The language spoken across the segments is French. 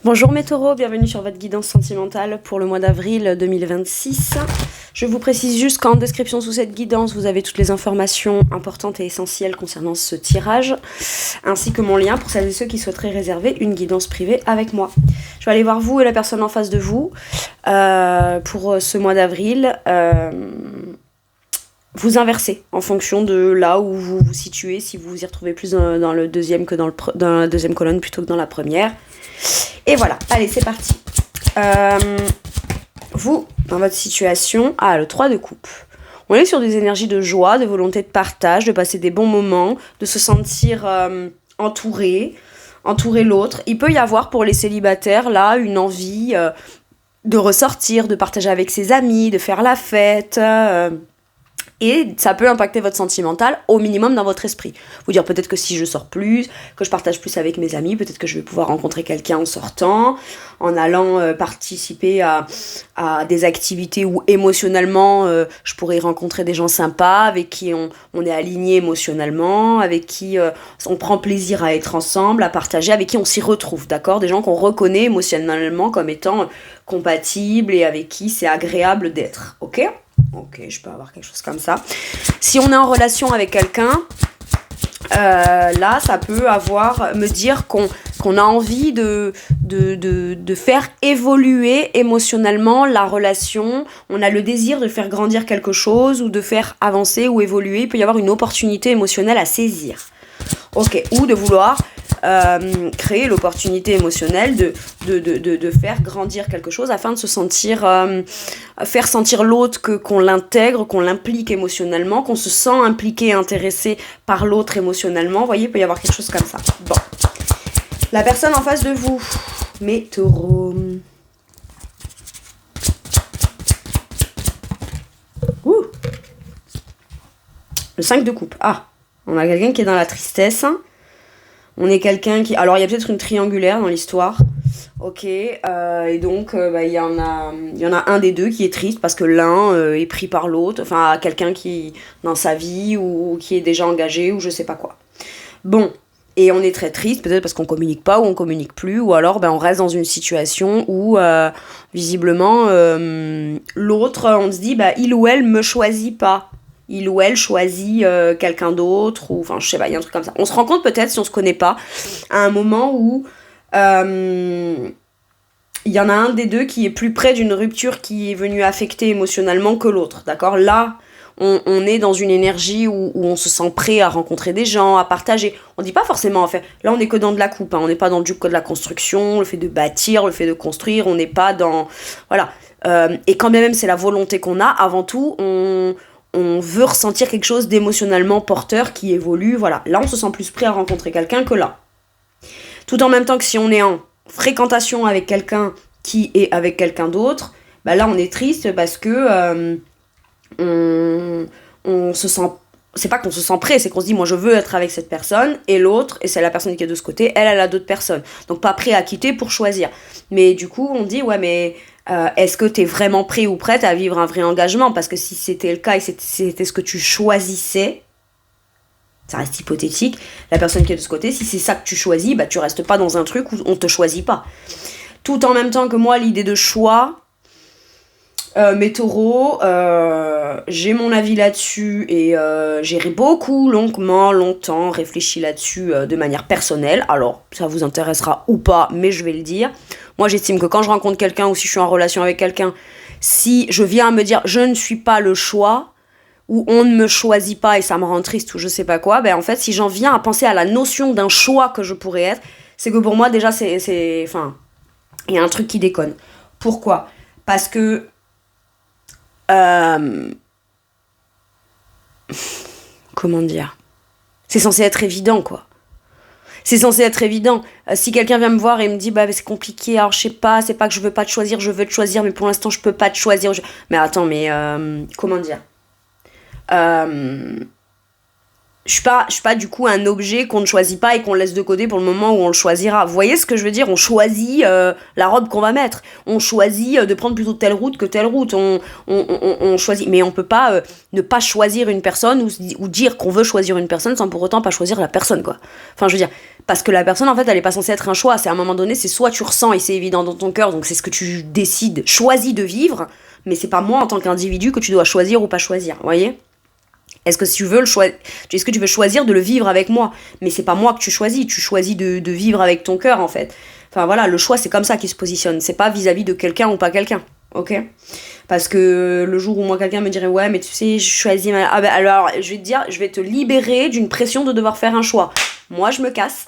Bonjour mes taureaux, bienvenue sur votre guidance sentimentale pour le mois d'avril 2026. Je vous précise juste qu'en description sous cette guidance, vous avez toutes les informations importantes et essentielles concernant ce tirage, ainsi que mon lien pour celles et ceux qui souhaiteraient réserver une guidance privée avec moi. Je vais aller voir vous et la personne en face de vous pour ce mois d'avril. Vous inversez en fonction de là où vous vous situez, si vous vous y retrouvez plus dans le deuxième que dans la deuxième colonne plutôt que dans la première. Et voilà, allez, c'est parti. Vous, dans votre situation, le 3 de coupe. On est sur des énergies de joie, de volonté de partage, de passer des bons moments, de se sentir entourer l'autre. Il peut y avoir pour les célibataires, là, une envie de ressortir, de partager avec ses amis, de faire la fête. Et ça peut impacter votre sentimental au minimum dans votre esprit. Vous dire peut-être que si je sors plus, que je partage plus avec mes amis, peut-être que je vais pouvoir rencontrer quelqu'un en sortant, en allant participer à des activités où émotionnellement je pourrais rencontrer des gens sympas, avec qui on est aligné émotionnellement, avec qui on prend plaisir à être ensemble, à partager, avec qui on s'y retrouve, d'accord ? Des gens qu'on reconnaît émotionnellement comme étant compatibles et avec qui c'est agréable d'être, ok ? Ok, je peux avoir quelque chose comme ça. Si on est en relation avec quelqu'un, là, ça peut me dire qu'on a envie de faire évoluer émotionnellement la relation. On a le désir de faire grandir quelque chose ou de faire avancer ou évoluer. Il peut y avoir une opportunité émotionnelle à saisir. Ok, ou de vouloir créer l'opportunité émotionnelle de faire grandir quelque chose afin de se sentir, faire sentir l'autre qu'on l'intègre, qu'on l'implique émotionnellement, qu'on se sent impliqué et intéressé par l'autre émotionnellement. Vous voyez, il peut y avoir quelque chose comme ça. Bon. La personne en face de vous, mes taureaux. Ouh. Le 5 de coupe. On a quelqu'un qui est dans la tristesse. On est quelqu'un qui... Alors, il y a peut-être une triangulaire dans l'histoire. Ok. Et donc, il y en a un des deux qui est triste parce que l'un est pris par l'autre. Enfin, quelqu'un qui, dans sa vie, ou qui est déjà engagé, ou je sais pas quoi. Bon. Et on est très triste, peut-être parce qu'on communique pas, ou on communique plus, ou alors on reste dans une situation où, visiblement, l'autre, on se dit, il ou elle me choisit pas. Il ou elle choisit quelqu'un d'autre, ou enfin je sais pas, il y a un truc comme ça. On se rend compte peut-être, si on se connaît pas, à un moment où il y en a un des deux qui est plus près d'une rupture qui est venue affecter émotionnellement que l'autre, d'accord ? Là, on est dans une énergie où on se sent prêt à rencontrer des gens, à partager. On dit pas forcément, en fait, là on est que dans de la coupe, on n'est pas dans du code de la construction, le fait de bâtir, le fait de construire, on n'est pas dans... Voilà. Et quand bien même c'est la volonté qu'on a, avant tout, on veut ressentir quelque chose d'émotionnellement porteur qui évolue, voilà. Là, on se sent plus prêt à rencontrer quelqu'un que là. Tout en même temps que si on est en fréquentation avec quelqu'un qui est avec quelqu'un d'autre, là, on est triste parce que on se sent... C'est pas qu'on se sent prêt, c'est qu'on se dit, moi, je veux être avec cette personne, et l'autre, et c'est la personne qui est de ce côté, elle a d'autres personnes. Donc, pas prêt à quitter pour choisir. Mais du coup, on dit, ouais, mais... est-ce que t'es vraiment prêt ou prête à vivre un vrai engagement ? Parce que si c'était le cas et c'était ce que tu choisissais, ça reste hypothétique, la personne qui est de ce côté, si c'est ça que tu choisis, tu restes pas dans un truc où on te choisit pas. Tout en même temps que moi, l'idée de choix, mes taureaux, j'ai mon avis là-dessus et j'ai longtemps réfléchi là-dessus de manière personnelle. Alors, ça vous intéressera ou pas, mais je vais le dire. Moi, j'estime que quand je rencontre quelqu'un ou si je suis en relation avec quelqu'un, si je viens à me dire « je ne suis pas le choix » ou « on ne me choisit pas et ça me rend triste » ou je sais pas quoi, en fait, si j'en viens à penser à la notion d'un choix que je pourrais être, c'est que pour moi, déjà, enfin, il y a un truc qui déconne. Pourquoi ? Parce que... comment dire ? C'est censé être évident, quoi. C'est censé être évident. Si quelqu'un vient me voir et me dit c'est compliqué, alors je sais pas, c'est pas que je veux pas te choisir, je veux te choisir, mais pour l'instant je peux pas te choisir. Mais attends, mais comment dire ? je suis pas du coup un objet qu'on ne choisit pas et qu'on laisse de côté pour le moment où on le choisira. Vous voyez ce que je veux dire? On choisit la robe qu'on va mettre. On choisit de prendre plutôt telle route que telle route. On choisit. Mais on peut pas ne pas choisir une personne ou dire qu'on veut choisir une personne sans pour autant pas choisir la personne, quoi. Enfin, je veux dire, parce que la personne, en fait, elle est pas censée être un choix. C'est à un moment donné, c'est soit tu ressens et c'est évident dans ton cœur, donc c'est ce que tu décides, choisis de vivre, mais c'est pas moi en tant qu'individu que tu dois choisir ou pas choisir, vous voyez? Est-ce que est-ce que tu veux choisir de le vivre avec moi? Mais c'est pas moi que tu choisis de vivre avec ton cœur en fait. Enfin voilà, le choix c'est comme ça qu'il se positionne, c'est pas vis-à-vis de quelqu'un ou pas quelqu'un, ok? Parce que le jour où moi quelqu'un me dirait ouais mais tu sais je choisis ma... Ah ben alors je vais te dire, je vais te libérer d'une pression de devoir faire un choix. Moi je me casse,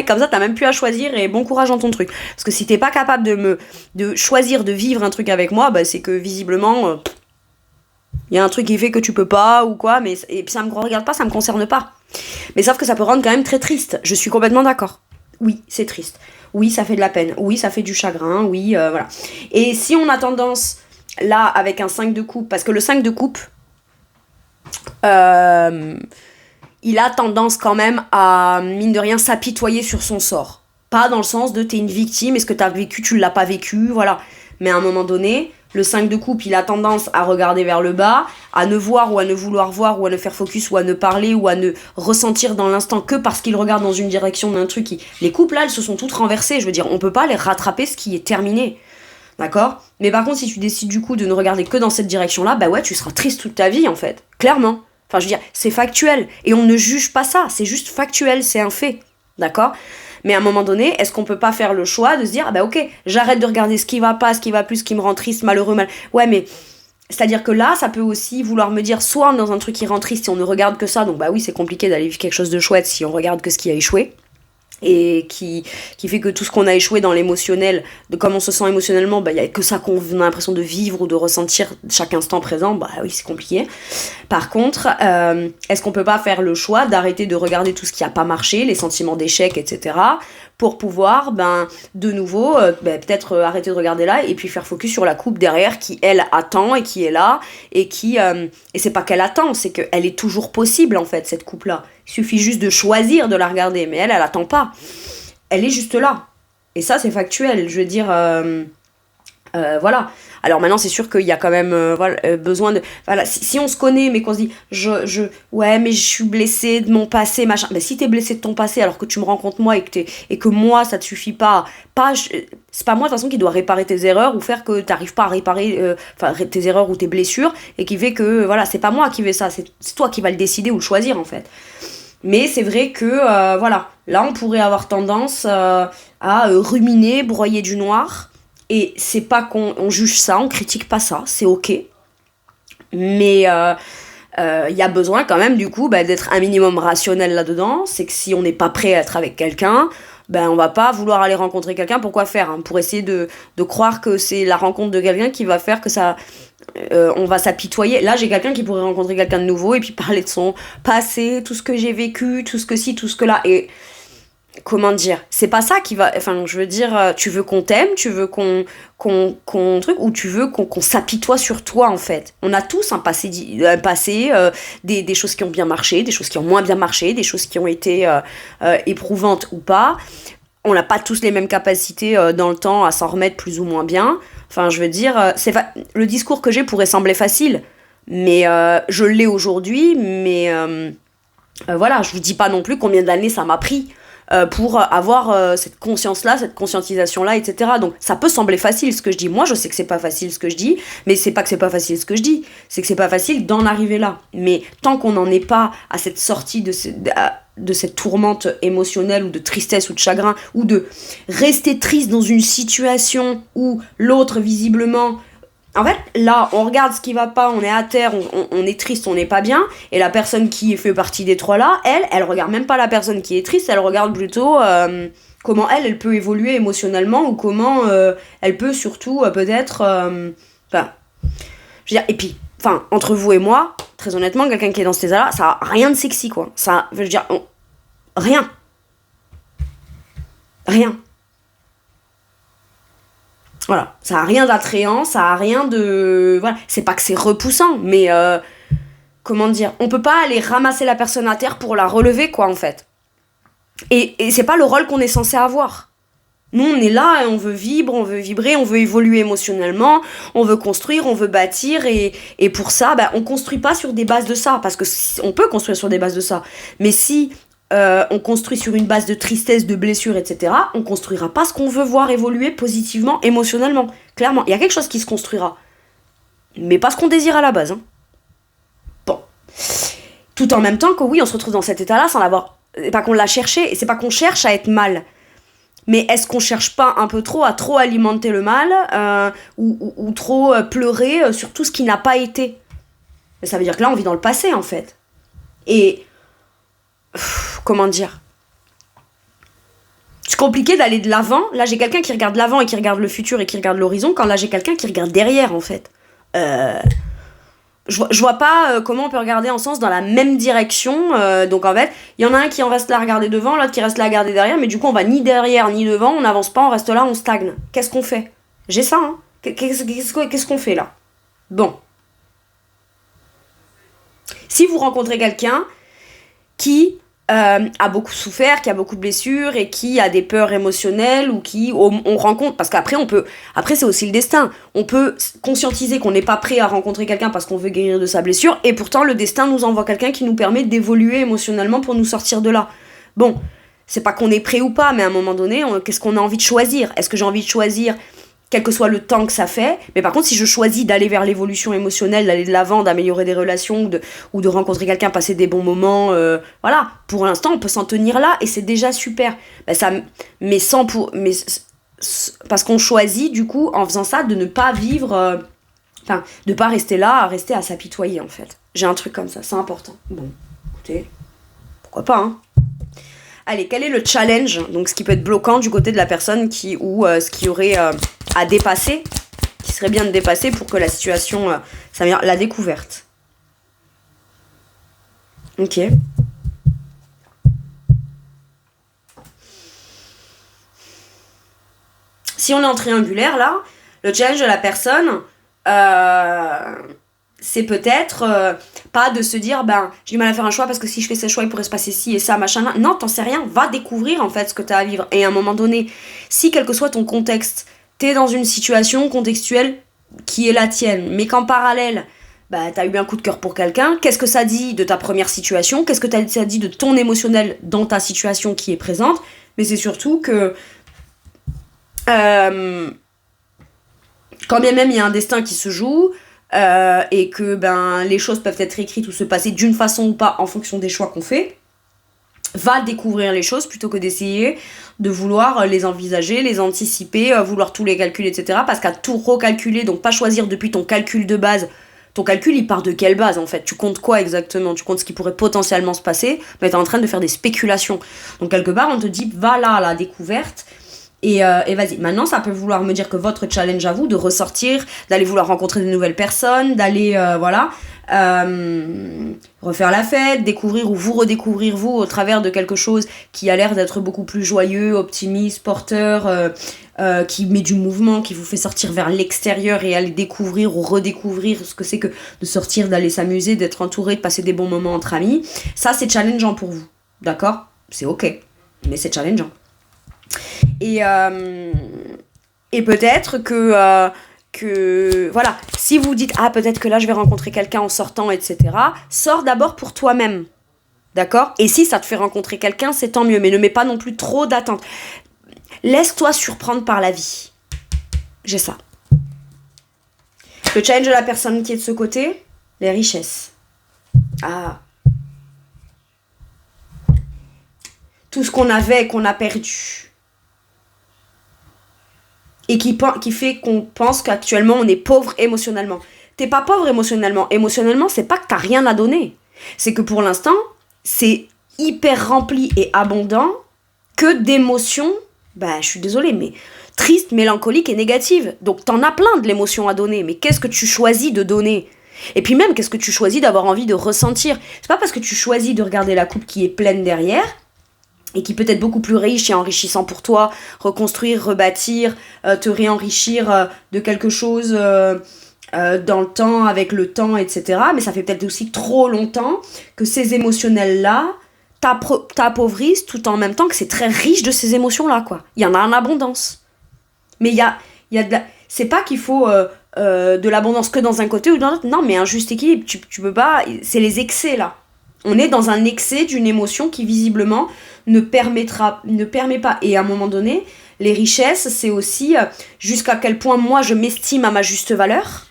comme ça t'as même plus à choisir et bon courage dans ton truc. Parce que si t'es pas capable de choisir de vivre un truc avec moi, bah c'est que visiblement... il y a un truc qui fait que tu peux pas ou quoi, mais et puis ça me regarde pas, ça me concerne pas. Mais sauf que ça peut rendre quand même très triste. Je suis complètement d'accord. Oui, c'est triste. Oui, ça fait de la peine. Oui, ça fait du chagrin. Oui, voilà. Et si on a tendance, là, avec un 5 de coupe, parce que le 5 de coupe, il a tendance quand même à, mine de rien, s'apitoyer sur son sort. Pas dans le sens de t'es une victime, est-ce que t'as vécu, tu l'as pas vécu, voilà. Mais à un moment donné, le 5 de coupe, il a tendance à regarder vers le bas, à ne voir ou à ne vouloir voir, ou à ne faire focus, ou à ne parler, ou à ne ressentir dans l'instant que parce qu'il regarde dans une direction d'un truc. Les coupes, là, elles se sont toutes renversées. Je veux dire, on peut pas les rattraper ce qui est terminé. D'accord? Mais par contre, si tu décides du coup de ne regarder que dans cette direction-là, bah ouais, tu seras triste toute ta vie, en fait. Clairement. Enfin, je veux dire, c'est factuel. Et on ne juge pas ça. C'est juste factuel, c'est un fait. D'accord? Mais à un moment donné, est-ce qu'on peut pas faire le choix de se dire, ah bah ok, j'arrête de regarder ce qui va pas, ce qui va plus, ce qui me rend triste, malheureux, Ouais, mais c'est-à-dire que là, ça peut aussi vouloir me dire, soit on est dans un truc qui rend triste si on ne regarde que ça, donc bah oui, c'est compliqué d'aller vivre quelque chose de chouette si on regarde que ce qui a échoué. Et qui fait que tout ce qu'on a échoué dans l'émotionnel, de comment on se sent émotionnellement, bah il y a que ça qu'on a l'impression de vivre ou de ressentir chaque instant présent, bah oui c'est compliqué. Par contre, est-ce qu'on peut pas faire le choix d'arrêter de regarder tout ce qui a pas marché, les sentiments d'échec, etc., pour pouvoir, de nouveau, peut-être arrêter de regarder là et puis faire focus sur la coupe derrière qui, elle, attend et qui est là et qui... et c'est pas qu'elle attend, c'est qu'elle est toujours possible, en fait, cette coupe-là. Il suffit juste de choisir de la regarder, mais elle attend pas. Elle est juste là. Et ça, c'est factuel. Je veux dire... voilà. Alors maintenant, c'est sûr qu'il y a quand même besoin de... Voilà, si on se connaît, mais qu'on se dit, ouais, mais je suis blessée de mon passé, machin. Ben, si t'es blessée de ton passé, alors que tu me rencontres moi et que moi, ça te suffit pas, c'est pas moi, de toute façon, qui doit réparer tes erreurs ou faire que t'arrives pas à réparer tes erreurs ou tes blessures et qui fait que, voilà, c'est pas moi qui vais ça, c'est toi qui vas le décider ou le choisir, en fait. Mais c'est vrai que, voilà, là, on pourrait avoir tendance à ruminer, broyer du noir. Et c'est pas qu'on juge ça, on critique pas ça, c'est ok. Mais y a besoin quand même du coup d'être un minimum rationnel là-dedans. C'est que si on n'est pas prêt à être avec quelqu'un, on va pas vouloir aller rencontrer quelqu'un. Pourquoi faire pour essayer de croire que c'est la rencontre de quelqu'un qui va faire que ça... on va s'apitoyer. Là, j'ai quelqu'un qui pourrait rencontrer quelqu'un de nouveau et puis parler de son passé, tout ce que j'ai vécu, tout ce que ci, tout ce que là. Et... comment dire, c'est pas ça qui va, enfin je veux dire, tu veux qu'on t'aime, tu veux qu'on truc, ou tu veux qu'on s'apitoie sur toi en fait. On a tous un passé, des choses qui ont bien marché, des choses qui ont moins bien marché, des choses qui ont été éprouvantes ou pas. On n'a pas tous les mêmes capacités dans le temps à s'en remettre plus ou moins bien. Enfin je veux dire, le discours que j'ai pourrait sembler facile, mais je l'ai aujourd'hui, mais voilà, je vous dis pas non plus combien d'années ça m'a pris. Pour avoir cette conscience-là, cette conscientisation-là, etc. Donc ça peut sembler facile ce que je dis. Moi, je sais que c'est pas facile ce que je dis, mais c'est pas que c'est pas facile ce que je dis, c'est que c'est pas facile d'en arriver là. Mais tant qu'on n'en est pas à cette sortie de cette tourmente émotionnelle ou de tristesse ou de chagrin, ou de rester triste dans une situation où l'autre, visiblement... En fait, là, on regarde ce qui va pas, on est à terre, on est triste, on n'est pas bien, et la personne qui fait partie des trois là, elle regarde même pas la personne qui est triste, elle regarde plutôt comment elle peut évoluer émotionnellement, ou comment elle peut surtout peut-être... je veux dire, et puis, entre vous et moi, très honnêtement, quelqu'un qui est dans cet état-là, ça a rien de sexy, quoi. Ça, je veux dire, rien. Rien. Voilà, ça a rien d'attrayant, ça a rien de... Voilà, c'est pas que c'est repoussant, mais comment dire, on peut pas aller ramasser la personne à terre pour la relever, quoi, en fait. Et c'est pas le rôle qu'on est censé avoir. Nous, on est là et on veut vibrer, on veut évoluer émotionnellement, on veut construire, on veut bâtir, et pour ça, on construit pas sur des bases de ça, parce que on peut construire sur des bases de ça, mais si on construit sur une base de tristesse, de blessure, etc., on construira pas ce qu'on veut voir évoluer positivement, émotionnellement. Clairement, il y a quelque chose qui se construira, mais pas ce qu'on désire à la base. Hein. Bon. Tout en même temps que oui, on se retrouve dans cet état-là sans l'avoir... C'est pas qu'on l'a cherché, et c'est pas qu'on cherche à être mal. Mais est-ce qu'on cherche pas un peu trop à trop alimenter le mal ou trop pleurer sur tout ce qui n'a pas été? Ça veut dire que là, on vit dans le passé, en fait. Et... comment dire? C'est compliqué d'aller de l'avant. Là, j'ai quelqu'un qui regarde l'avant et qui regarde le futur et qui regarde l'horizon, quand là, j'ai quelqu'un qui regarde derrière, en fait. Je vois pas comment on peut regarder en sens dans la même direction. Donc en fait, il y en a un qui en reste là à regarder devant, l'autre qui reste là à regarder derrière, mais du coup on va ni derrière ni devant, on n'avance pas, on reste là, on stagne. Qu'est-ce qu'on fait? J'ai ça, hein. Qu'est-ce qu'on fait là? Bon. Si vous rencontrez quelqu'un qui a beaucoup souffert, qui a beaucoup de blessures et qui a des peurs émotionnelles, ou qui on rencontre, parce qu'après après c'est aussi le destin, on peut conscientiser qu'on n'est pas prêt à rencontrer quelqu'un parce qu'on veut guérir de sa blessure, et pourtant le destin nous envoie quelqu'un qui nous permet d'évoluer émotionnellement pour nous sortir de là. Bon, c'est pas qu'on est prêt ou pas, mais à un moment donné, qu'est-ce qu'on a envie de choisir? Est-ce que j'ai envie de choisir quel que soit le temps que ça fait, mais par contre si je choisis d'aller vers l'évolution émotionnelle, d'aller de l'avant, d'améliorer des relations, ou de rencontrer quelqu'un, passer des bons moments, voilà, pour l'instant on peut s'en tenir là et c'est déjà super. Parce qu'on choisit du coup en faisant ça de ne pas vivre, de pas rester là, à rester à s'apitoyer en fait. J'ai un truc comme ça, c'est important. Bon, écoutez, pourquoi pas, hein. Allez, quel est le challenge, donc ce qui peut être bloquant du côté de la personne ce qui aurait à dépasser, qui serait bien de dépasser pour que la situation, ça veut dire la découverte. Ok. Si on est en triangulaire là, le challenge de la personne, c'est peut-être pas de se dire j'ai du mal à faire un choix parce que si je fais ce choix il pourrait se passer ci et ça machin là. Non, t'en sais rien, va découvrir en fait ce que t'as à vivre. Et à un moment donné, si quel que soit ton contexte, t'es dans une situation contextuelle qui est la tienne, mais qu'en parallèle t'as eu un coup de cœur pour quelqu'un, qu'est-ce que ça dit de ta première situation, qu'est-ce que ça dit de ton émotionnel dans ta situation qui est présente. Mais c'est surtout que quand bien même il y a un destin qui se joue, et que les choses peuvent être écrites ou se passer d'une façon ou pas en fonction des choix qu'on fait, va découvrir les choses plutôt que d'essayer de vouloir les envisager, les anticiper, vouloir tous les calculer, etc. Parce qu'à tout recalculer, donc pas choisir depuis ton calcul de base, ton calcul il part de quelle base en fait? Tu comptes quoi exactement? Tu comptes ce qui pourrait potentiellement se passer, mais t'es en train de faire des spéculations. Donc quelque part on te dit va là à la découverte. Et vas-y, maintenant ça peut vouloir me dire que votre challenge à vous, de ressortir, d'aller vouloir rencontrer de nouvelles personnes, d'aller refaire la fête, découvrir ou vous redécouvrir vous au travers de quelque chose qui a l'air d'être beaucoup plus joyeux, optimiste, porteur, qui met du mouvement, qui vous fait sortir vers l'extérieur et aller découvrir ou redécouvrir ce que c'est que de sortir, d'aller s'amuser, d'être entouré, de passer des bons moments entre amis. Ça c'est challengeant pour vous, d'accord? C'est ok, mais c'est challengeant. Et peut-être que voilà, si vous dites peut-être que là je vais rencontrer quelqu'un en sortant, etc., sors d'abord pour toi-même, d'accord? Et si ça te fait rencontrer quelqu'un, c'est tant mieux, mais ne mets pas non plus trop d'attentes. Laisse-toi surprendre par la vie. J'ai ça. Le challenge de la personne qui est de ce côté, les richesses. Tout ce qu'on avait, qu'on a perdu. Et qui fait qu'on pense qu'actuellement on est pauvre émotionnellement. T'es pas pauvre émotionnellement. Émotionnellement, c'est pas que t'as rien à donner. C'est que pour l'instant, c'est hyper rempli et abondant que d'émotions, je suis désolée, mais tristes, mélancoliques et négatives. Donc t'en as plein de l'émotion à donner, mais qu'est-ce que tu choisis de donner? Et puis même, qu'est-ce que tu choisis d'avoir envie de ressentir? C'est pas parce que tu choisis de regarder la coupe qui est pleine derrière, et qui peut être beaucoup plus riche et enrichissant pour toi, reconstruire, rebâtir, te réenrichir de quelque chose dans le temps, avec le temps, etc. Mais ça fait peut-être aussi trop longtemps que ces émotionnels-là t'appauvrissent tout en même temps que c'est très riche de ces émotions-là, quoi. Il y en a en abondance. Mais il y a c'est pas qu'il faut de l'abondance que dans un côté ou dans l'autre. Non, mais un juste équilibre. Tu peux pas... C'est les excès, là. On est dans un excès d'une émotion qui, visiblement, ne permet pas. Et à un moment donné, les richesses, c'est aussi jusqu'à quel point moi, je m'estime à ma juste valeur.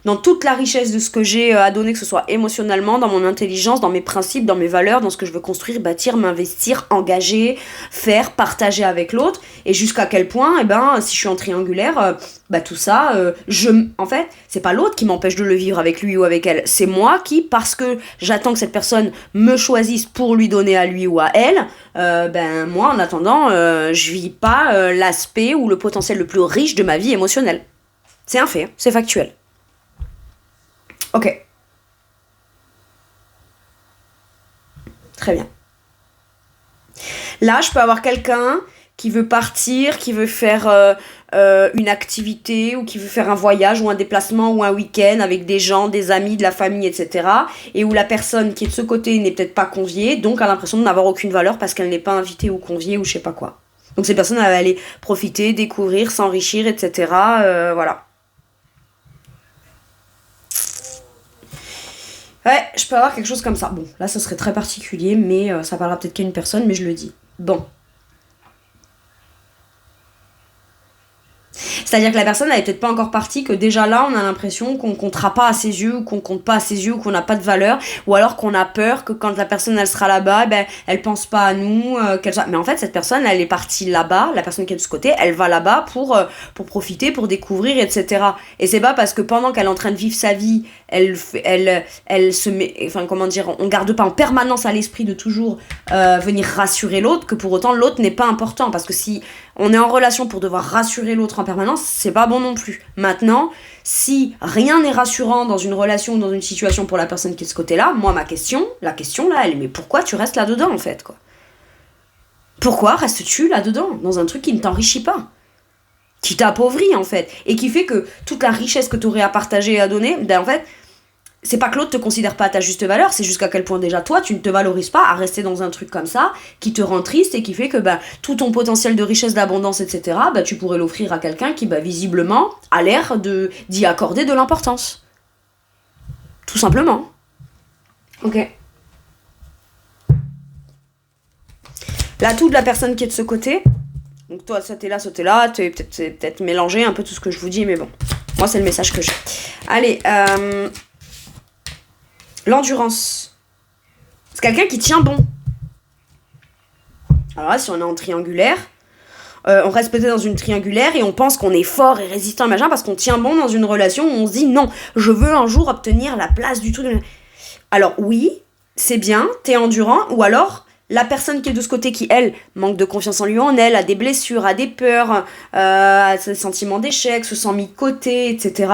Dans toute la richesse de ce que j'ai à donner, que ce soit émotionnellement, dans mon intelligence, dans mes principes, dans mes valeurs, dans ce que je veux construire, bâtir, m'investir, engager, faire, partager avec l'autre, et jusqu'à quel point, si je suis en triangulaire, tout ça, en fait, c'est pas l'autre qui m'empêche de le vivre avec lui ou avec elle, c'est moi qui, parce que j'attends que cette personne me choisisse pour lui donner à lui ou à elle, moi, en attendant, je vis pas l'aspect ou le potentiel le plus riche de ma vie émotionnelle. C'est un fait, c'est factuel. Ok. Très bien. Là, je peux avoir quelqu'un qui veut partir, qui veut faire une activité ou qui veut faire un voyage ou un déplacement ou un week-end avec des gens, des amis, de la famille, etc. Et où la personne qui est de ce côté n'est peut-être pas conviée, donc a l'impression de n'avoir aucune valeur parce qu'elle n'est pas invitée ou conviée ou je sais pas quoi. Donc ces personnes, elles vont aller profiter, découvrir, s'enrichir, etc. Voilà. Ouais, je peux avoir quelque chose comme ça. Bon, là, ça serait très particulier, mais ça parlera peut-être qu'à une personne, mais je le dis. Bon. C'est-à-dire que la personne, elle est peut-être pas encore partie, que déjà là, on a l'impression qu'on comptera pas à ses yeux, ou qu'on compte pas à ses yeux, ou qu'on n'a pas de valeur, ou alors qu'on a peur que quand la personne, elle sera là-bas, elle pense pas à nous, qu'elle soit... Mais en fait, cette personne, elle est partie là-bas, la personne qui est de ce côté, elle va là-bas pour profiter, pour découvrir, etc. Et c'est pas parce que pendant qu'elle est en train de vivre sa vie, elle se met... Enfin, comment dire, on garde pas en permanence à l'esprit de toujours venir rassurer l'autre, que pour autant, l'autre n'est pas important. Parce que si on est en relation pour devoir rassurer l'autre en permanence, c'est pas bon non plus. Maintenant, si rien n'est rassurant dans une relation ou dans une situation pour la personne qui est de ce côté-là, moi, la question là, elle est mais pourquoi tu restes là-dedans, en fait, quoi ? Pourquoi restes-tu là-dedans, dans un truc qui ne t'enrichit pas ? Qui t'appauvrit, en fait, et qui fait que toute la richesse que tu aurais à partager et à donner, en fait, c'est pas que l'autre te considère pas à ta juste valeur, c'est jusqu'à quel point déjà toi tu ne te valorises pas à rester dans un truc comme ça qui te rend triste et qui fait que tout ton potentiel de richesse, d'abondance, etc. Tu pourrais l'offrir à quelqu'un qui visiblement a l'air d'y accorder de l'importance. Tout simplement. Ok. L'atout de la personne qui est de ce côté, donc toi ça t'es là, t'es peut-être mélangé un peu tout ce que je vous dis, mais bon, moi c'est le message que j'ai. Allez, l'endurance. C'est quelqu'un qui tient bon. Alors là, si on est en triangulaire, on reste peut-être dans une triangulaire et on pense qu'on est fort et résistant, machin, parce qu'on tient bon dans une relation où on se dit non, je veux un jour obtenir la place du truc. Alors oui, c'est bien, t'es endurant, ou alors la personne qui est de ce côté qui, elle, manque de confiance en lui, en elle, a des blessures, a des peurs, a des sentiments d'échec, se sent mis de côté, etc.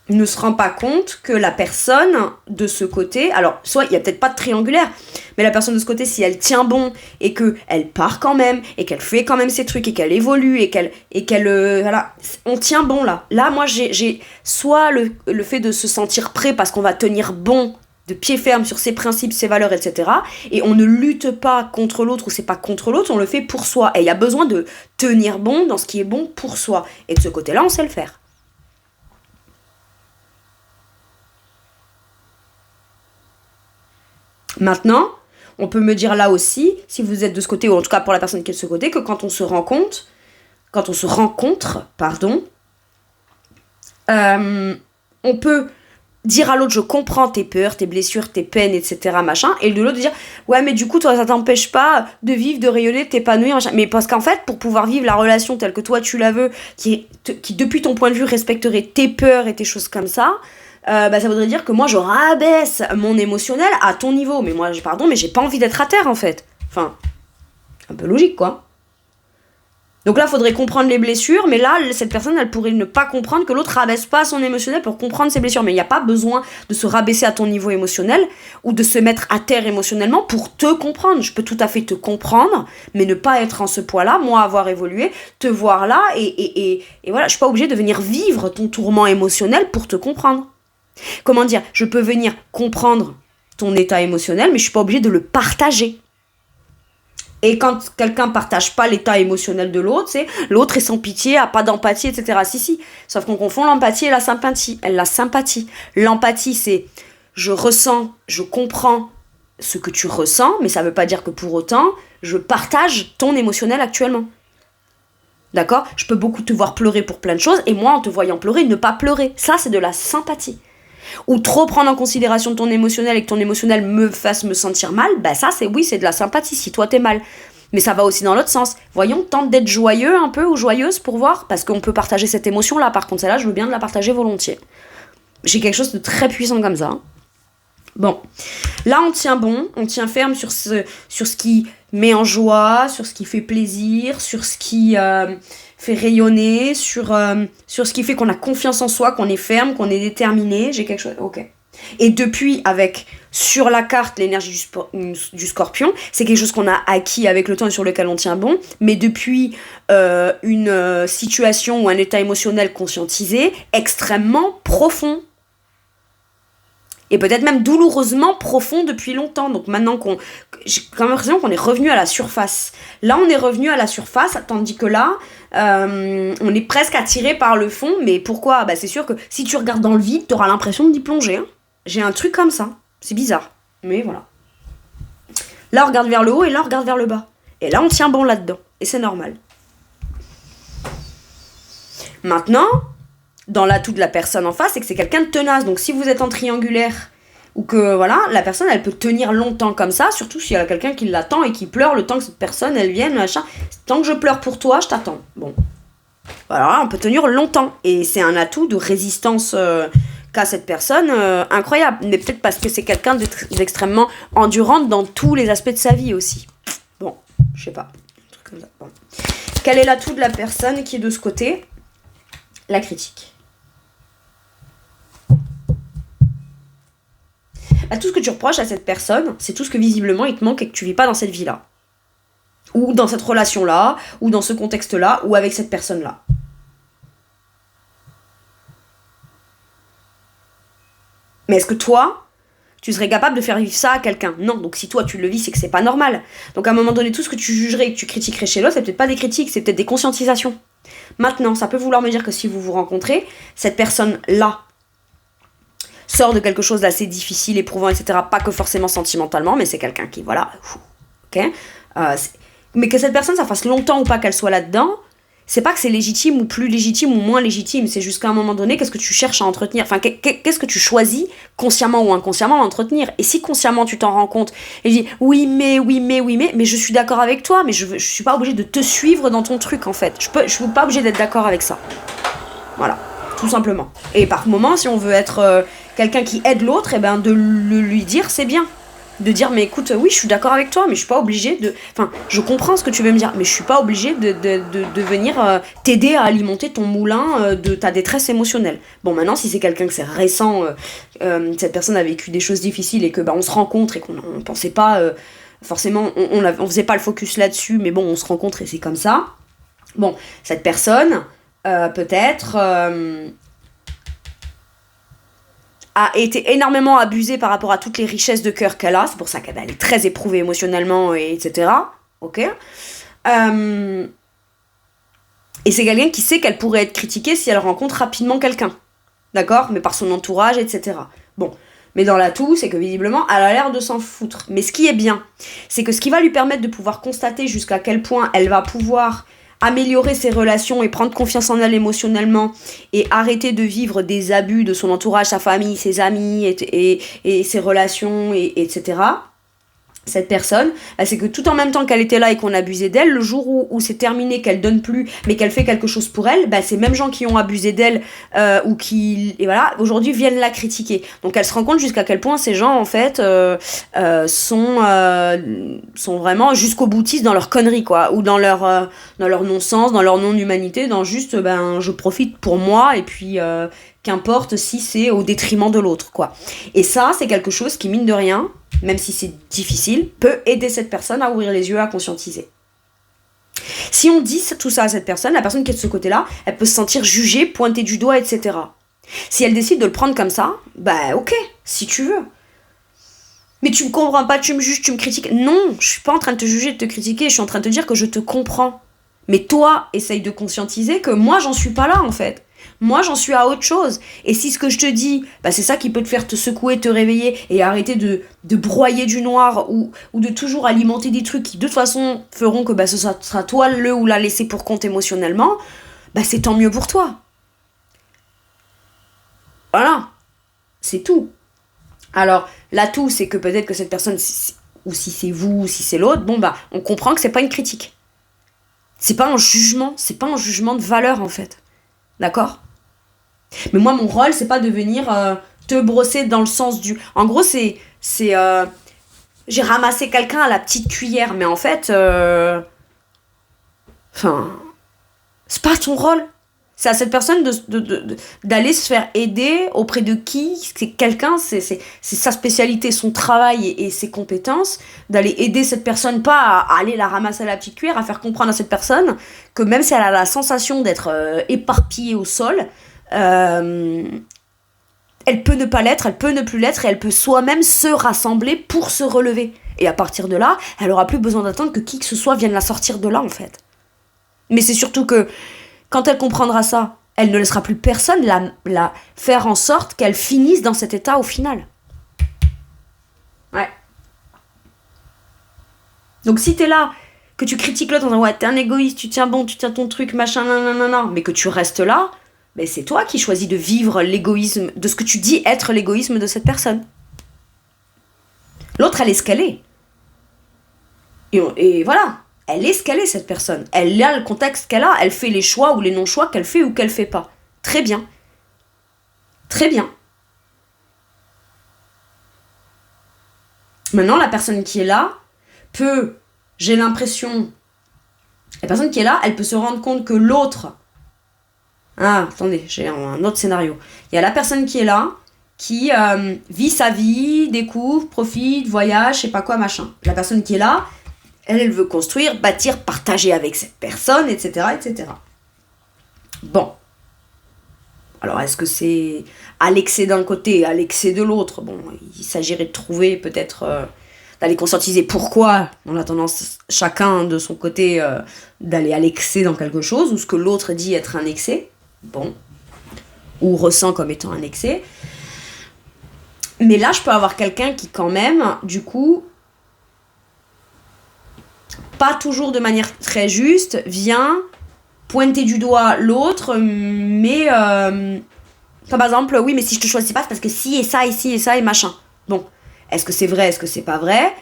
Ne se rend pas compte que la personne de ce côté, alors soit il y a peut-être pas de triangulaire, mais la personne de ce côté, si elle tient bon et que elle part quand même et qu'elle fait quand même ses trucs et qu'elle évolue et qu'elle voilà, on tient bon là. Là moi j'ai soit le fait de se sentir prêt parce qu'on va tenir bon de pied ferme sur ses principes, ses valeurs, etc. Et on ne lutte pas contre l'autre ou c'est pas contre l'autre, on le fait pour soi. Et il y a besoin de tenir bon dans ce qui est bon pour soi. Et de ce côté-là, on sait le faire. Maintenant, on peut me dire là aussi, si vous êtes de ce côté, ou en tout cas pour la personne qui est de ce côté, que quand on se rencontre, on peut dire à l'autre, je comprends tes peurs, tes blessures, tes peines, etc., machin, et de l'autre dire, ouais, mais du coup, toi, ça t'empêche pas de vivre, de rayonner, de t'épanouir, machin. Mais parce qu'en fait, pour pouvoir vivre la relation telle que toi, tu la veux, qui depuis ton point de vue, respecterait tes peurs et tes choses comme ça, ça voudrait dire que moi je rabaisse mon émotionnel à ton niveau. Mais moi, mais j'ai pas envie d'être à terre en fait. Enfin, un peu logique quoi. Donc là, il faudrait comprendre les blessures, mais là, cette personne, elle pourrait ne pas comprendre que l'autre rabaisse pas son émotionnel pour comprendre ses blessures. Mais il n'y a pas besoin de se rabaisser à ton niveau émotionnel ou de se mettre à terre émotionnellement pour te comprendre. Je peux tout à fait te comprendre, mais ne pas être en ce poids-là, moi avoir évolué, te voir là, et voilà, je suis pas obligée de venir vivre ton tourment émotionnel pour te comprendre. Comment dire ? Je peux venir comprendre ton état émotionnel, mais je suis pas obligée de le partager. Et quand quelqu'un partage pas l'état émotionnel de l'autre, c'est l'autre est sans pitié, a pas d'empathie, etc. Si. Sauf qu'on confond l'empathie et la sympathie. La sympathie. L'empathie, c'est je ressens, je comprends ce que tu ressens, mais ça veut pas dire que pour autant, je partage ton émotionnel actuellement. D'accord ? Je peux beaucoup te voir pleurer pour plein de choses, et moi, en te voyant pleurer, ne pas pleurer. Ça, c'est de la sympathie. Ou trop prendre en considération ton émotionnel et que ton émotionnel me fasse me sentir mal, ça c'est de la sympathie si toi t'es mal. Mais ça va aussi dans l'autre sens. Voyons, tente d'être joyeux un peu ou joyeuse pour voir, parce qu'on peut partager cette émotion là, par contre celle-là je veux bien de la partager volontiers. J'ai quelque chose de très puissant comme ça. Bon, là on tient bon, on tient ferme sur ce qui met en joie, sur ce qui fait plaisir, sur ce qui fait rayonner, sur ce qui fait qu'on a confiance en soi, qu'on est ferme, qu'on est déterminé. J'ai quelque chose, ok. Et depuis, avec sur la carte l'énergie du scorpion, c'est quelque chose qu'on a acquis avec le temps et sur lequel on tient bon, mais depuis une situation ou un état émotionnel conscientisé extrêmement profond. Et peut-être même douloureusement profond depuis longtemps. Donc maintenant j'ai quand même l'impression qu'on est revenu à la surface. Là, on est revenu à la surface, tandis que là, on est presque attiré par le fond. Mais pourquoi ? C'est sûr que si tu regardes dans le vide, t'auras l'impression d'y plonger. Hein. J'ai un truc comme ça. C'est bizarre. Mais voilà. Là, on regarde vers le haut et là, on regarde vers le bas. Et là, on tient bon là-dedans. Et c'est normal. Maintenant, dans l'atout de la personne en face, c'est que c'est quelqu'un de tenace. Donc si vous êtes en triangulaire, ou que voilà, la personne elle peut tenir longtemps comme ça, surtout s'il y a quelqu'un qui l'attend et qui pleure le temps que cette personne elle vienne, machin. Tant que je pleure pour toi, je t'attends. Bon. Voilà, on peut tenir longtemps. Et c'est un atout de résistance qu'a cette personne incroyable. Mais peut-être parce que c'est quelqu'un d'extrêmement endurante dans tous les aspects de sa vie aussi. Bon, je sais pas. Un truc comme ça. Bon. Quel est l'atout de la personne qui est de ce côté ? La critique. Tout ce que tu reproches à cette personne, c'est tout ce que visiblement il te manque et que tu vis pas dans cette vie-là. Ou dans cette relation-là, ou dans ce contexte-là, ou avec cette personne-là. Mais est-ce que toi, tu serais capable de faire vivre ça à quelqu'un ? Non, donc si toi tu le vis, c'est que c'est pas normal. Donc à un moment donné, tout ce que tu jugerais et que tu critiquerais chez l'autre, c'est peut-être pas des critiques, c'est peut-être des conscientisations. Maintenant, ça peut vouloir me dire que si vous vous rencontrez, cette personne-là sort de quelque chose d'assez difficile, éprouvant, etc. Pas que forcément sentimentalement, mais c'est quelqu'un qui, voilà, ok. Mais que cette personne, ça fasse longtemps ou pas qu'elle soit là-dedans, c'est pas que c'est légitime ou plus légitime ou moins légitime, c'est jusqu'à un moment donné, qu'est-ce que tu cherches à entretenir ? Enfin, qu'est-ce que tu choisis, consciemment ou inconsciemment, à entretenir ? Et si consciemment tu t'en rends compte, et je dis oui mais je suis d'accord avec toi, mais je suis pas obligée de te suivre dans ton truc en fait. Je suis pas obligée d'être d'accord avec ça. Voilà, tout simplement. Et par moment, si on veut être quelqu'un qui aide l'autre, et de lui dire c'est bien. De dire mais écoute, oui je suis d'accord avec toi, mais je suis pas obligée de... Enfin, je comprends ce que tu veux me dire, mais je suis pas obligée de venir t'aider à alimenter ton moulin de ta détresse émotionnelle. Bon, maintenant si c'est quelqu'un que c'est récent, cette personne a vécu des choses difficiles et que on se rencontre et qu'on pensait pas... forcément, on faisait pas le focus là-dessus, mais bon, on se rencontre et c'est comme ça. Bon, cette personne, peut-être... a été énormément abusée par rapport à toutes les richesses de cœur qu'elle a. C'est pour ça qu'elle est très éprouvée émotionnellement, etc. Ok. Et c'est quelqu'un qui sait qu'elle pourrait être critiquée si elle rencontre rapidement quelqu'un. D'accord ? Mais par son entourage, etc. Bon. Mais dans l'atout, c'est que visiblement, elle a l'air de s'en foutre. Mais ce qui est bien, c'est que ce qui va lui permettre de pouvoir constater jusqu'à quel point elle va pouvoir améliorer ses relations et prendre confiance en elle émotionnellement et arrêter de vivre des abus de son entourage, sa famille, ses amis et ses relations, etc. cette personne, bah, c'est que tout en même temps qu'elle était là et qu'on abusait d'elle, le jour où c'est terminé, qu'elle donne plus, mais qu'elle fait quelque chose pour elle, bah, ces mêmes gens qui ont abusé d'elle ou qui, et voilà, aujourd'hui viennent la critiquer. Donc elle se rend compte jusqu'à quel point ces gens en fait sont vraiment jusqu'au boutiste dans leur connerie quoi, ou dans leur non-sens, dans leur non-humanité, dans juste ben je profite pour moi et puis qu'importe si c'est au détriment de l'autre quoi. Et ça c'est quelque chose qui mine de rien, même si c'est difficile, peut aider cette personne à ouvrir les yeux, à conscientiser. Si on dit tout ça à cette personne, la personne qui est de ce côté-là, elle peut se sentir jugée, pointée du doigt, etc. Si elle décide de le prendre comme ça, bah ok, si tu veux. Mais tu me comprends pas, tu me juges, tu me critiques. Non, je suis pas en train de te juger, de te critiquer, je suis en train de te dire que je te comprends. Mais toi, essaye de conscientiser que moi, j'en suis pas là, en fait. Moi, j'en suis à autre chose. Et si ce que je te dis, bah, c'est ça qui peut te faire te secouer, te réveiller et arrêter de broyer du noir ou de toujours alimenter des trucs qui, de toute façon, feront que bah, ce sera toi le ou la laisser pour compte émotionnellement, bah, c'est tant mieux pour toi. Voilà. C'est tout. Alors, l'atout, c'est que peut-être que cette personne, ou si c'est vous, ou si c'est l'autre, bon, bah, on comprend que c'est pas une critique. C'est pas un jugement de valeur, en fait. D'accord ? Mais moi, mon rôle, c'est pas de venir te brosser dans le sens du... En gros, c'est j'ai ramassé quelqu'un à la petite cuillère, mais en fait... c'est pas ton rôle. C'est à cette personne d'aller se faire aider auprès de qui, c'est quelqu'un, c'est sa spécialité, son travail et ses compétences, d'aller aider cette personne, pas à aller la ramasser à la petite cuillère, à faire comprendre à cette personne que même si elle a la sensation d'être éparpillée au sol, elle peut ne pas l'être, elle peut ne plus l'être et elle peut soi-même se rassembler pour se relever. Et à partir de là, elle aura plus besoin d'attendre que qui que ce soit vienne la sortir de là en fait. Mais c'est surtout que quand elle comprendra ça, elle ne laissera plus personne la faire en sorte qu'elle finisse dans cet état au final. Ouais. Donc si t'es là, que tu critiques l'autre en disant ouais t'es un égoïste, tu tiens bon, tu tiens ton truc, machin, nanana, mais que tu restes là, ben c'est toi qui choisis de vivre l'égoïsme, de ce que tu dis être l'égoïsme de cette personne. L'autre, elle est ce qu'elle est. Et voilà. Elle est ce qu'elle est, cette personne. Elle a le contexte qu'elle a. Elle fait les choix ou les non-choix qu'elle fait ou qu'elle fait pas. Très bien. Très bien. Maintenant, la personne qui est là peut, j'ai l'impression, la personne qui est là, elle peut se rendre compte que l'autre... Ah, attendez, j'ai un autre scénario. Il y a la personne qui est là, qui vit sa vie, découvre, profite, voyage, je sais pas quoi, machin. La personne qui est là... Elle veut construire, bâtir, partager avec cette personne, etc., etc. Bon. Alors, est-ce que c'est à l'excès d'un côté, à l'excès de l'autre ? Bon, il s'agirait de trouver peut-être, d'aller conscientiser pourquoi on a tendance chacun de son côté d'aller à l'excès dans quelque chose, ou ce que l'autre dit être un excès, bon, ou ressent comme étant un excès. Mais là, je peux avoir quelqu'un qui quand même, du coup... pas toujours de manière très juste, vient pointer du doigt l'autre, mais par exemple, oui, mais si je te choisis pas, c'est parce que si et ça, et machin. Bon, est-ce que c'est vrai, est-ce que c'est pas vrai ?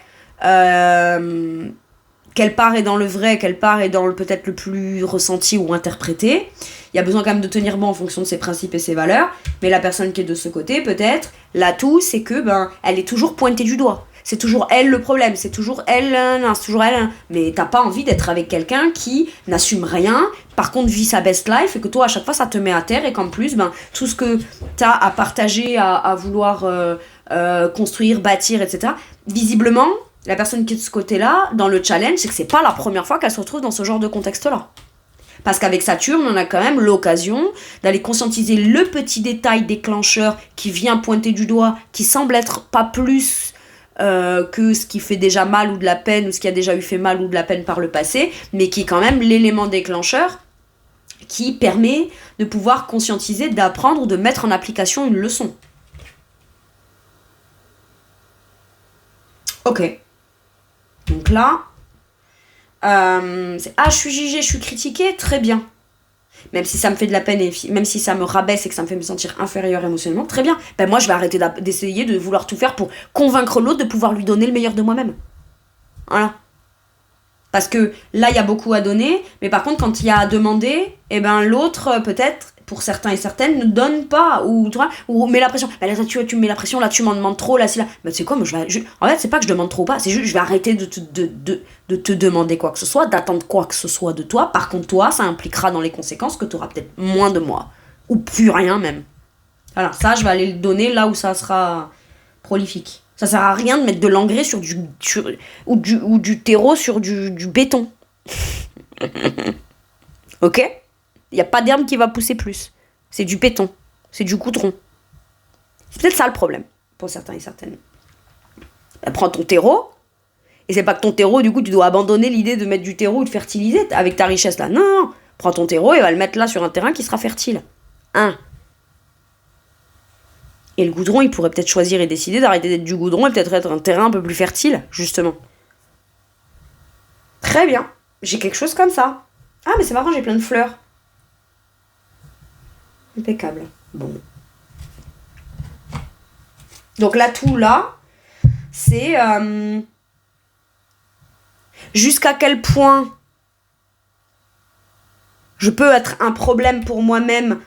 Quelle part est dans le vrai, quelle part est dans peut-être le plus ressenti ou interprété ? Il y a besoin quand même de tenir bon en fonction de ses principes et ses valeurs, mais la personne qui est de ce côté, peut-être, l'atout, c'est que elle est toujours pointée du doigt. C'est toujours elle le problème, c'est toujours elle, c'est toujours elle. Mais t'as pas envie d'être avec quelqu'un qui n'assume rien, par contre vit sa best life, et que toi à chaque fois ça te met à terre, et qu'en plus, tout ce que t'as à partager, à vouloir construire, bâtir, etc. Visiblement, la personne qui est de ce côté-là, dans le challenge, c'est que c'est pas la première fois qu'elle se retrouve dans ce genre de contexte-là. Parce qu'avec Saturne, on a quand même l'occasion d'aller conscientiser le petit détail déclencheur qui vient pointer du doigt, qui semble être pas plus que ce qui fait déjà mal ou de la peine, ou ce qui a déjà eu fait mal ou de la peine par le passé, mais qui est quand même l'élément déclencheur qui permet de pouvoir conscientiser, d'apprendre ou de mettre en application une leçon. Ok. Donc là, je suis jugée, je suis critiquée, très bien. Même si ça me fait de la peine et même si ça me rabaisse et que ça me fait me sentir inférieure émotionnellement, très bien. Moi, je vais arrêter d'essayer de vouloir tout faire pour convaincre l'autre de pouvoir lui donner le meilleur de moi-même. Voilà. Parce que là, il y a beaucoup à donner, mais par contre, quand il y a à demander, eh ben, l'autre, peut-être, pour certains et certaines, ne donne pas, ou tu vois, ou met la pression. Bah, là, tu me mets la pression, là, tu m'en demandes trop, là, c'est là. Bah, tu sais quoi, moi, en fait, c'est pas que je demande trop pas, c'est juste, je vais arrêter de te demander quoi que ce soit, d'attendre quoi que ce soit de toi. Par contre, toi, ça impliquera dans les conséquences que tu auras peut-être moins de moi, ou plus rien même. Voilà, ça, je vais aller le donner là où ça sera prolifique. Ça sert à rien de mettre de l'engrais ou du terreau sur du béton. Ok ? Il n'y a pas d'herbe qui va pousser plus. C'est du béton. C'est du goudron. C'est peut-être ça le problème, pour certains et certaines. Ben, prends ton terreau, et c'est pas que ton terreau, du coup, tu dois abandonner l'idée de mettre du terreau ou de fertiliser avec ta richesse là. Non, non. Prends ton terreau et va le mettre là sur un terrain qui sera fertile. Et le goudron, il pourrait peut-être choisir et décider d'arrêter d'être du goudron et peut-être être un terrain un peu plus fertile, justement. Très bien. J'ai quelque chose comme ça. Ah, mais c'est marrant, j'ai plein de fleurs. Impeccable. Bon. Donc l'atout là, c'est jusqu'à quel point je peux être un problème pour moi-même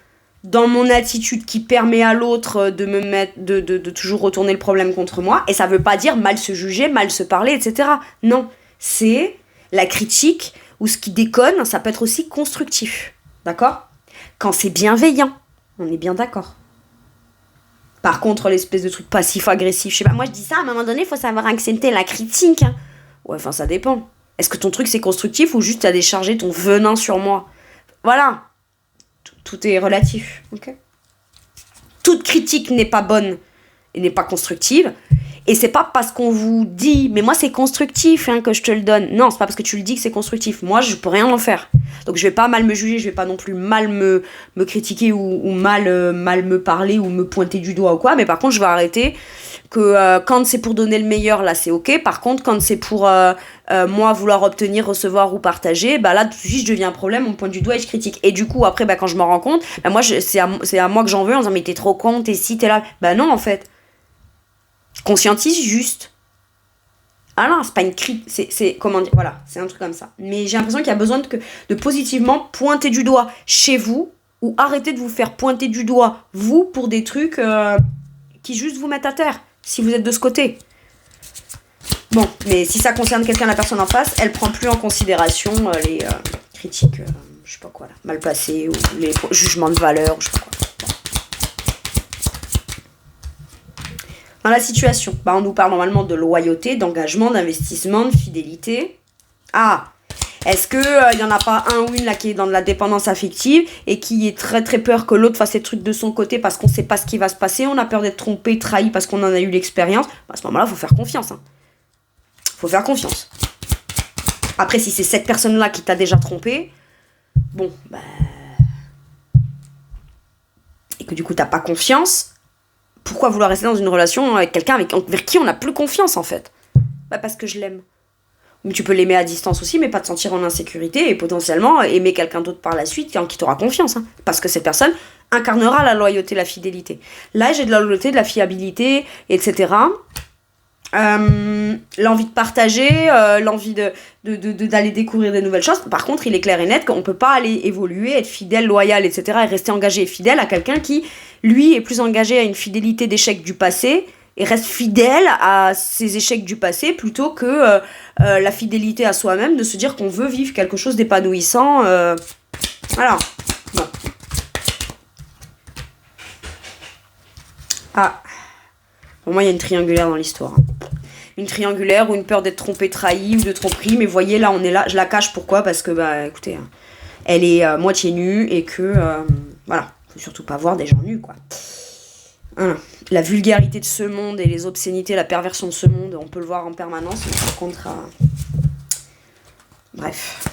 dans mon attitude qui permet à l'autre de me mettre, de toujours retourner le problème contre moi. Et ça veut pas dire mal se juger, mal se parler, etc. Non, c'est la critique ou ce qui déconne, ça peut être aussi constructif. D'accord ? Quand c'est bienveillant, on est bien d'accord. Par contre, l'espèce de truc passif-agressif, je sais pas, moi je dis ça, à un moment donné, il faut savoir accepter la critique. Ouais, enfin ça dépend. Est-ce que ton truc c'est constructif ou juste t'as déchargé ton venin sur moi ? Voilà. Tout est relatif, ok ? Toute critique n'est pas bonne et n'est pas constructive. Et c'est pas parce qu'on vous dit, mais moi c'est constructif que je te le donne. Non, c'est pas parce que tu le dis que c'est constructif. Moi, je peux rien en faire. Donc je vais pas mal me juger, je vais pas non plus mal me critiquer ou mal me parler ou me pointer du doigt ou quoi. Mais par contre, je vais arrêter que quand c'est pour donner le meilleur, là c'est ok. Par contre, quand c'est pour moi vouloir obtenir, recevoir ou partager, bah là tout de suite je deviens un problème, on me pointe du doigt et je critique. Et du coup, après, bah, quand je me rends compte, bah, moi c'est à moi que j'en veux en disant mais t'es trop con, t'es si, t'es là. Bah non, en fait. Conscientise juste. Ah non, c'est pas une critique, c'est comment dire, voilà, c'est un truc comme ça. Mais j'ai l'impression qu'il y a besoin de positivement pointer du doigt chez vous ou arrêter de vous faire pointer du doigt, vous, pour des trucs qui juste vous mettent à terre, si vous êtes de ce côté. Bon, mais si ça concerne quelqu'un, la personne en face, elle prend plus en considération les critiques, je sais pas quoi là, mal placées, ou les jugements de valeur, ou je sais pas quoi. Dans la situation, bah on nous parle normalement de loyauté, d'engagement, d'investissement, de fidélité. Ah, est-ce que y en a pas un ou une là qui est dans de la dépendance affective et qui est très très peur que l'autre fasse ses trucs de son côté parce qu'on sait pas ce qui va se passer, on a peur d'être trompé, trahi parce qu'on en a eu l'expérience. Bah, à ce moment-là, faut faire confiance. Faut faire confiance. Après, si c'est cette personne-là qui t'a déjà trompé, bon, bah... et que du coup t'as pas confiance, pourquoi vouloir rester dans une relation avec quelqu'un vers qui on n'a plus confiance en fait ? Bah parce que je l'aime. Mais tu peux l'aimer à distance aussi, mais pas te sentir en insécurité et potentiellement aimer quelqu'un d'autre par la suite en qui tu auras confiance. Parce que cette personne incarnera la loyauté, la fidélité. Là, j'ai de la loyauté, de la fiabilité, etc. L'envie de partager, l'envie d'aller découvrir des nouvelles choses. Par contre, il est clair et net qu'on peut pas aller évoluer, être fidèle, loyal, etc. et rester engagé et fidèle à quelqu'un qui, lui, est plus engagé à une fidélité d'échecs du passé et reste fidèle à ses échecs du passé plutôt que la fidélité à soi-même, de se dire qu'on veut vivre quelque chose d'épanouissant. Voilà. Bon. Ah. Pour moi, il y a une triangulaire dans l'histoire. Une triangulaire ou une peur d'être trompée, trahie ou de tromperie. Mais voyez, là, on est là. Je la cache, pourquoi ? Parce que, bah, écoutez, elle est moitié nue et que, voilà, faut surtout pas voir des gens nus, quoi. Voilà. La vulgarité de ce monde et les obscénités, la perversion de ce monde, on peut le voir en permanence. Mais par contre, bref.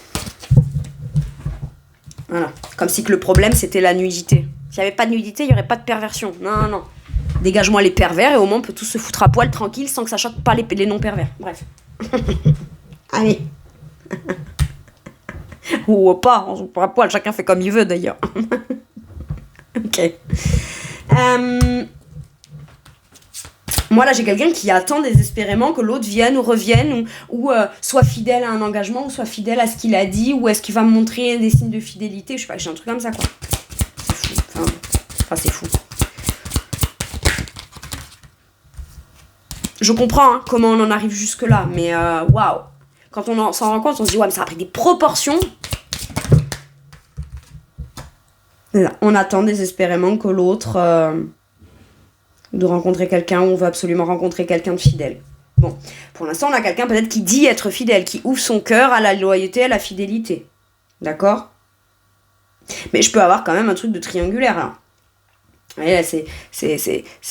Voilà. Comme si que le problème, c'était la nudité. S'il n'y avait pas de nudité, il n'y aurait pas de perversion. Non, non, non. Dégage-moi les pervers et au moins on peut tous se foutre à poil tranquille sans que ça choque pas les non-pervers. Bref. Allez. Ou pas, on se fout à poil, chacun fait comme il veut d'ailleurs. Ok. Moi, là, j'ai quelqu'un qui attend désespérément que l'autre vienne ou revienne ou soit fidèle à un engagement ou soit fidèle à ce qu'il a dit ou est-ce qu'il va me montrer des signes de fidélité. Je sais pas, j'ai un truc comme ça, quoi. C'est fou. Enfin, c'est fou. Je comprends comment on en arrive jusque-là, mais waouh. Quand on s'en rend compte, on se dit, ouais, mais ça a pris des proportions. Là, on attend désespérément que l'autre... de rencontrer quelqu'un où on veut absolument rencontrer quelqu'un de fidèle. Bon, pour l'instant, on a quelqu'un peut-être qui dit être fidèle, qui ouvre son cœur à la loyauté, à la fidélité. D'accord ? Mais je peux avoir quand même un truc de triangulaire, là. Et là, c'est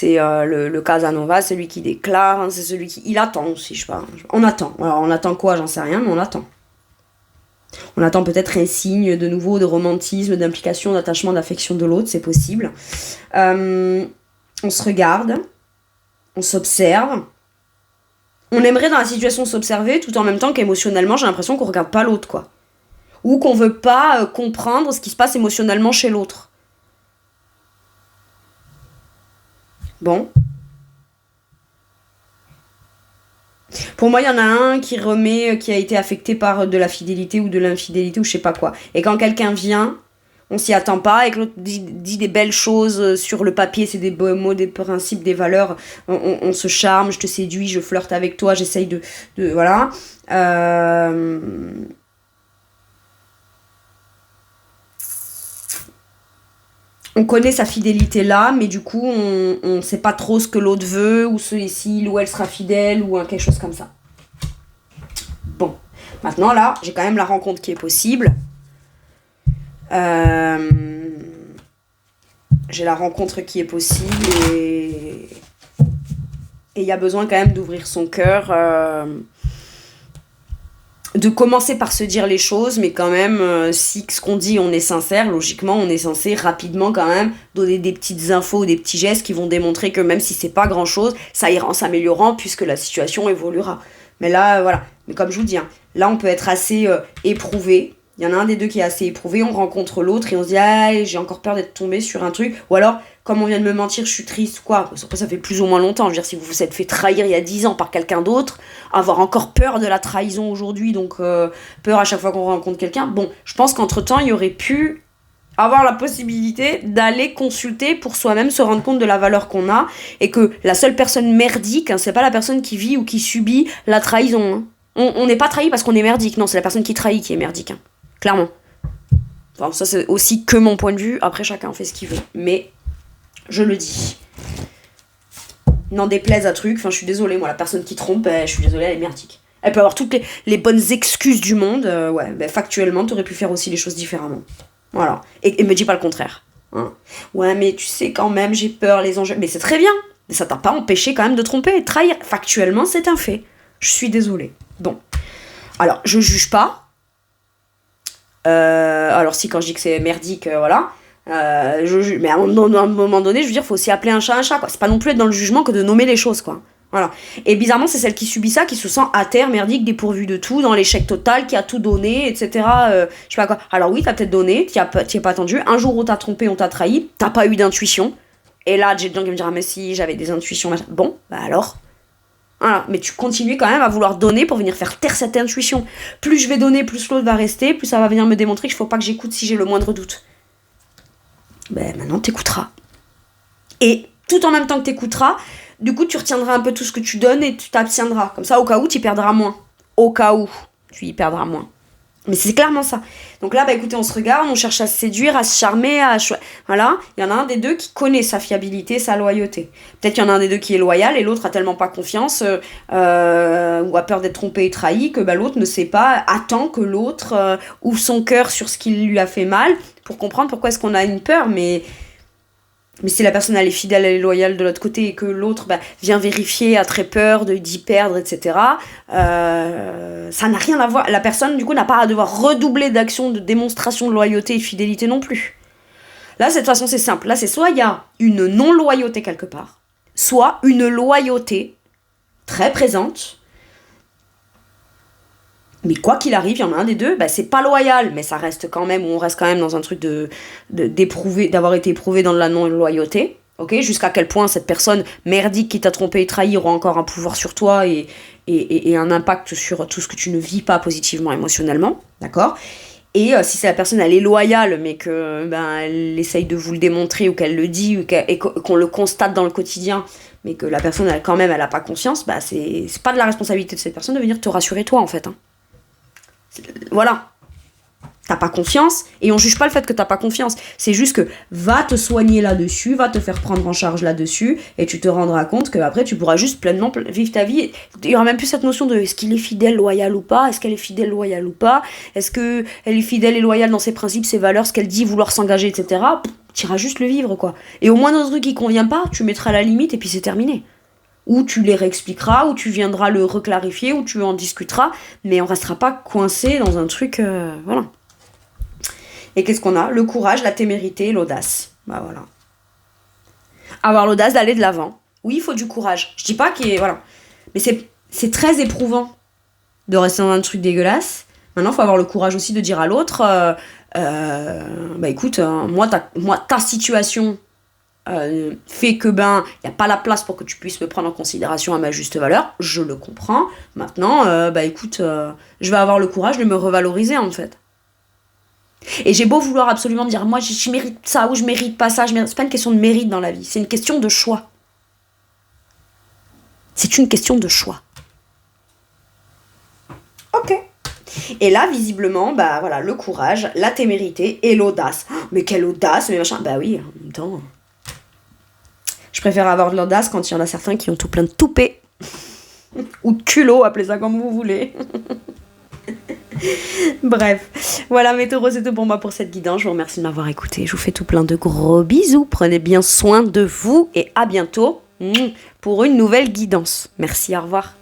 le Casanova, celui qui déclare, hein, c'est celui qui... Il attend aussi, je sais pas. On attend. Alors, on attend quoi ? J'en sais rien, mais on attend. On attend peut-être un signe de nouveau de romantisme, d'implication, d'attachement, d'affection de l'autre, c'est possible. On se regarde, on s'observe. On aimerait dans la situation s'observer tout en même temps qu'émotionnellement, j'ai l'impression qu'on regarde pas l'autre, quoi. Ou qu'on veut pas comprendre ce qui se passe émotionnellement chez l'autre. Bon. Pour moi, il y en a un qui a été affecté par de la fidélité ou de l'infidélité ou je sais pas quoi. Et quand quelqu'un vient, on s'y attend pas et que l'autre dit des belles choses sur le papier, c'est des beaux mots, des principes, des valeurs, on se charme, je te séduis, je flirte avec toi, j'essaye de voilà. On connaît sa fidélité là, mais du coup, on sait pas trop ce que l'autre veut, ou s'il ou elle sera fidèle, ou quelque chose comme ça. Bon. Maintenant, là, j'ai quand même la rencontre qui est possible. J'ai la rencontre qui est possible, et il y a besoin quand même d'ouvrir son cœur, de commencer par se dire les choses, mais quand même, si ce qu'on dit, on est sincère, logiquement, on est censé rapidement quand même donner des petites infos, des petits gestes qui vont démontrer que même si c'est pas grand-chose, ça ira en s'améliorant puisque la situation évoluera. Mais là, voilà. Mais comme je vous dis, hein, là, on peut être assez éprouvé. Il y en a un des deux qui est assez éprouvé, on rencontre l'autre et on se dit « Ah, j'ai encore peur d'être tombé sur un truc. » Ou alors, comme on vient de me mentir, je suis triste, quoi. Après, ça fait plus ou moins longtemps. Je veux dire, si vous vous êtes fait trahir il y a 10 ans par quelqu'un d'autre, avoir encore peur de la trahison aujourd'hui, donc peur à chaque fois qu'on rencontre quelqu'un. Bon, je pense qu'entre-temps, il y aurait pu avoir la possibilité d'aller consulter pour soi-même, se rendre compte de la valeur qu'on a et que la seule personne merdique, hein, c'est pas la personne qui vit ou qui subit la trahison. Hein. On n'est pas trahi parce qu'on est merdique. Non, c'est la personne qui trahit qui est merdique. Hein. Clairement. Enfin, ça, c'est aussi que mon point de vue. Après, chacun fait ce qu'il veut. Mais, je le dis. N'en déplaise à truc. Enfin, je suis désolée, moi, la personne qui trompe, je suis désolée, elle est merdique. Elle peut avoir toutes les bonnes excuses du monde. Factuellement, t'aurais pu faire aussi les choses différemment. Voilà. Et me dis pas le contraire. Hein. Ouais, mais tu sais, quand même, j'ai peur, les enjeux. Mais c'est très bien. Mais ça t'a pas empêché quand même de tromper et de trahir. Factuellement, c'est un fait. Je suis désolée. Bon. Alors, je juge pas. Alors si quand je dis que c'est merdique, voilà. Mais à un moment donné, je veux dire, faut aussi appeler un chat, quoi. C'est pas non plus être dans le jugement que de nommer les choses, quoi. Voilà. Et bizarrement, c'est celle qui subit ça, qui se sent à terre, merdique, dépourvue de tout, dans l'échec total, qui a tout donné, etc. Je sais pas quoi. Alors oui, t'as peut-être donné, t'y es pas attendu. Un jour on t'a trompé, on t'a trahi, t'as pas eu d'intuition. Et là, j'ai des gens qui me diront, ah mais si, j'avais des intuitions, machin. Bon, bah alors. Voilà, mais tu continues quand même à vouloir donner pour venir faire taire cette intuition. Plus je vais donner, plus l'autre va rester, plus ça va venir me démontrer qu'il faut pas que j'écoute si j'ai le moindre doute. Ben maintenant t'écouteras. Et tout en même temps que t'écouteras, du coup tu retiendras un peu tout ce que tu donnes et tu t'abstiendras. Comme ça, au cas où, tu y perdras moins. Au cas où, tu y perdras moins. Mais c'est clairement ça. Donc là, bah écoutez, on se regarde, on cherche à se séduire, à se charmer, voilà. Il y en a un des deux qui connaît sa fiabilité, sa loyauté. Peut-être qu'il y en a un des deux qui est loyal et l'autre a tellement pas confiance ou a peur d'être trompé et trahi que l'autre ne sait pas, attend que l'autre ouvre son cœur sur ce qui lui a fait mal pour comprendre pourquoi est-ce qu'on a une peur. Mais si la personne elle est fidèle, elle est loyale de l'autre côté et que l'autre vient vérifier, a très peur d'y perdre, etc., ça n'a rien à voir. La personne, du coup, n'a pas à devoir redoubler d'actions de démonstration de loyauté et de fidélité non plus. Là, de toute façon, c'est simple. Là, c'est soit il y a une non-loyauté quelque part, soit une loyauté très présente. Mais quoi qu'il arrive, il y en a un des deux, c'est pas loyal, mais ça reste quand même, on reste quand même dans un truc d'éprouver, d'avoir été éprouvé dans de la non-loyauté. Ok, jusqu'à quel point cette personne merdique qui t'a trompé et trahi aura encore un pouvoir sur toi et un impact sur tout ce que tu ne vis pas positivement émotionnellement, d'accord? Et si c'est la personne, elle est loyale, mais que elle essaye de vous le démontrer ou qu'elle le dit et qu'on le constate dans le quotidien, mais que la personne, elle a pas confiance, c'est pas de la responsabilité de cette personne de venir te rassurer toi, en fait. Hein. Voilà. T'as pas confiance, et on juge pas le fait que t'as pas confiance. C'est juste que va te soigner là-dessus, va te faire prendre en charge là-dessus, et tu te rendras compte qu'après tu pourras juste pleinement vivre ta vie. Il y aura même plus cette notion de est-ce qu'il est fidèle, loyal ou pas, est-ce qu'elle est fidèle, loyale ou pas, est-ce qu'elle est fidèle et loyale dans ses principes, ses valeurs, ce qu'elle dit, vouloir s'engager, etc. Tu iras juste le vivre, quoi. Et au moins dans un truc qui convient pas, tu mettras la limite et puis c'est terminé. Ou tu les réexpliqueras, ou tu viendras le reclarifier, ou tu en discuteras, mais on restera pas coincé dans un truc, voilà. Et qu'est-ce qu'on a? Le courage, la témérité, l'audace. Voilà. Avoir l'audace d'aller de l'avant. Oui, il faut du courage. Je dis pas qu'il y ait... Voilà. Mais c'est très éprouvant de rester dans un truc dégueulasse. Maintenant, il faut avoir le courage aussi de dire à l'autre écoute, moi, ta situation fait que il n'y a pas la place pour que tu puisses me prendre en considération à ma juste valeur. Je le comprends. Maintenant, écoute, je vais avoir le courage de me revaloriser, en fait. Et j'ai beau vouloir absolument me dire moi je mérite ça ou je mérite pas ça, c'est pas une question de mérite dans la vie, c'est une question de choix. C'est une question de choix. Ok. Et là visiblement voilà, le courage, la témérité et l'audace. Oh, mais quelle audace, mais machin. Oui, en même temps. Je préfère avoir de l'audace quand il y en a certains qui ont tout plein de toupets ou de culot, appelez ça comme vous voulez. Bref, voilà mes taureaux, c'est tout pour moi pour cette guidance. Je vous remercie de m'avoir écouté. Je vous fais tout plein de gros bisous. Prenez bien soin de vous et à bientôt pour une nouvelle guidance. Merci, au revoir.